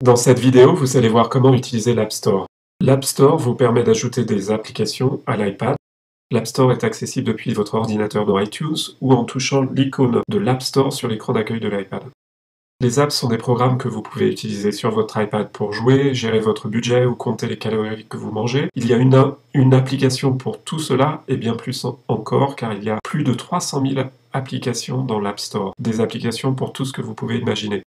Dans cette vidéo, vous allez voir comment utiliser l'App Store. L'App Store vous permet d'ajouter des applications à l'iPad. L'App Store est accessible depuis votre ordinateur dans iTunes ou en touchant l'icône de l'App Store sur l'écran d'accueil de l'iPad. Les apps sont des programmes que vous pouvez utiliser sur votre iPad pour jouer, gérer votre budget ou compter les calories que vous mangez. Il y a une application pour tout cela et bien plus encore car il y a plus de 300 000 applications dans l'App Store. Des applications pour tout ce que vous pouvez imaginer.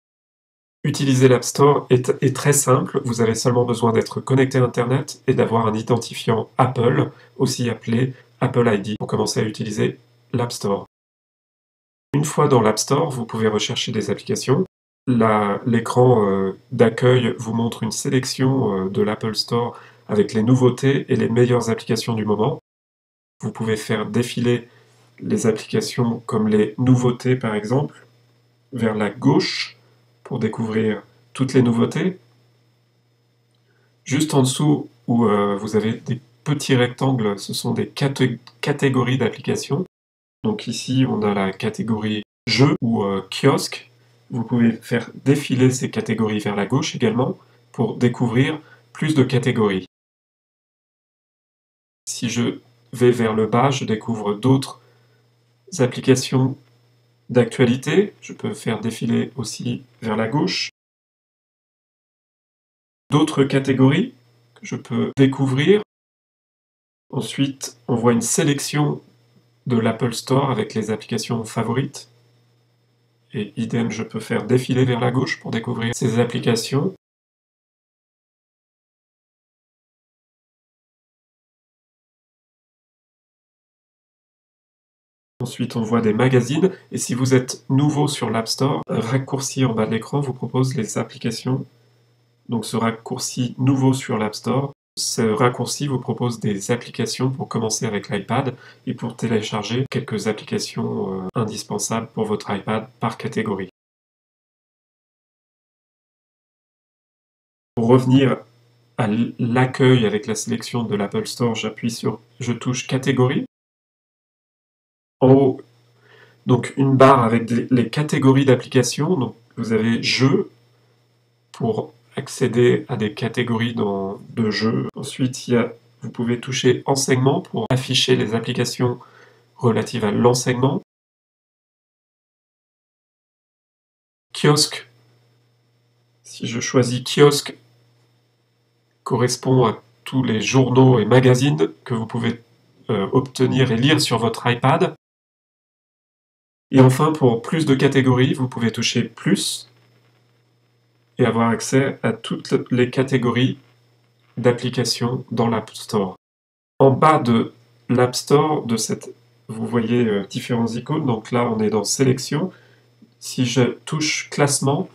Utiliser l'App Store est très simple, vous avez seulement besoin d'être connecté à Internet et d'avoir un identifiant Apple, aussi appelé Apple ID, pour commencer à utiliser l'App Store. Une fois dans l'App Store, vous pouvez rechercher des applications. L'écran d'accueil vous montre une sélection de l'Apple Store avec les nouveautés et les meilleures applications du moment. Vous pouvez faire défiler les applications comme les nouveautés par exemple, vers la gauche, pour découvrir toutes les nouveautés. Juste en dessous où vous avez des petits rectangles, ce sont des catégories d'applications. Donc ici, on a la catégorie jeux ou kiosque. Vous pouvez faire défiler ces catégories vers la gauche également pour découvrir plus de catégories. Si je vais vers le bas, je découvre d'autres applications d'actualité. Je peux faire défiler aussi vers la gauche. D'autres catégories que je peux découvrir. Ensuite, on voit une sélection de l'Apple Store avec les applications favorites. Et idem, je peux faire défiler vers la gauche pour découvrir ces applications. Ensuite, on voit des magazines. Et si vous êtes nouveau sur l'App Store, un raccourci en bas de l'écran vous propose les applications. Donc ce raccourci nouveau sur l'App Store, ce raccourci vous propose des applications pour commencer avec l'iPad et pour télécharger quelques applications indispensables pour votre iPad par catégorie. Pour revenir à l'accueil avec la sélection de l'Apple Store, je touche catégorie. En haut, donc une barre avec les catégories d'applications. Donc vous avez jeux pour accéder à des catégories de jeux. Ensuite, vous pouvez toucher enseignement pour afficher les applications relatives à l'enseignement. Kiosque. Si je choisis kiosque, correspond à tous les journaux et magazines que vous pouvez obtenir et lire sur votre iPad. Et enfin, pour plus de catégories, vous pouvez toucher plus et avoir accès à toutes les catégories d'applications dans l'App Store. En bas de l'App Store, vous voyez différents icônes. Donc là, on est dans Sélection. Si je touche Classement,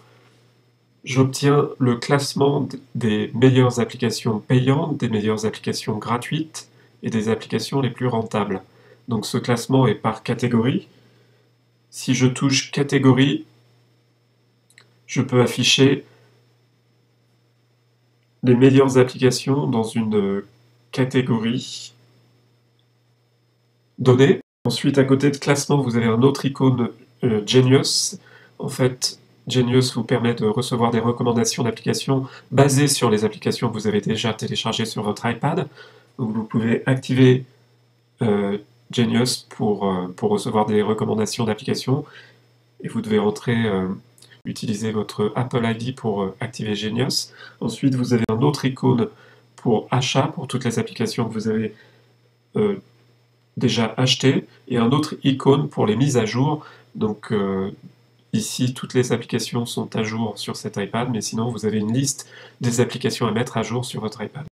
j'obtiens le classement des meilleures applications payantes, des meilleures applications gratuites et des applications les plus rentables. Donc ce classement est par catégorie. Si je touche Catégorie, je peux afficher les meilleures applications dans une catégorie donnée. Ensuite, à côté de Classement, vous avez un autre icône Genius. En fait, Genius vous permet de recevoir des recommandations d'applications basées sur les applications que vous avez déjà téléchargées sur votre iPad. Donc vous pouvez activer Genius pour recevoir des recommandations d'applications et vous devez utiliser votre Apple ID pour activer Genius. Ensuite, vous avez un autre icône pour achat, pour toutes les applications que vous avez déjà achetées, et un autre icône pour les mises à jour. Donc ici, toutes les applications sont à jour sur cet iPad, mais sinon, vous avez une liste des applications à mettre à jour sur votre iPad.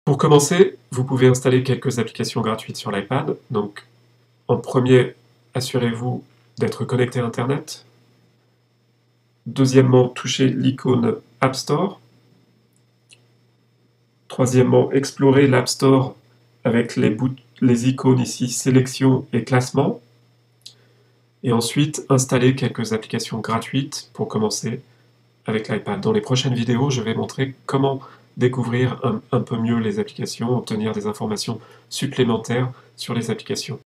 Pour commencer, vous pouvez installer quelques applications gratuites sur l'iPad. Donc, en premier, assurez-vous d'être connecté à Internet. Deuxièmement, touchez l'icône App Store. Troisièmement, explorez l'App Store avec les icônes ici, Sélection et Classement. Et ensuite, installez quelques applications gratuites pour commencer avec l'iPad. Dans les prochaines vidéos, je vais montrer comment découvrir un peu mieux les applications, obtenir des informations supplémentaires sur les applications.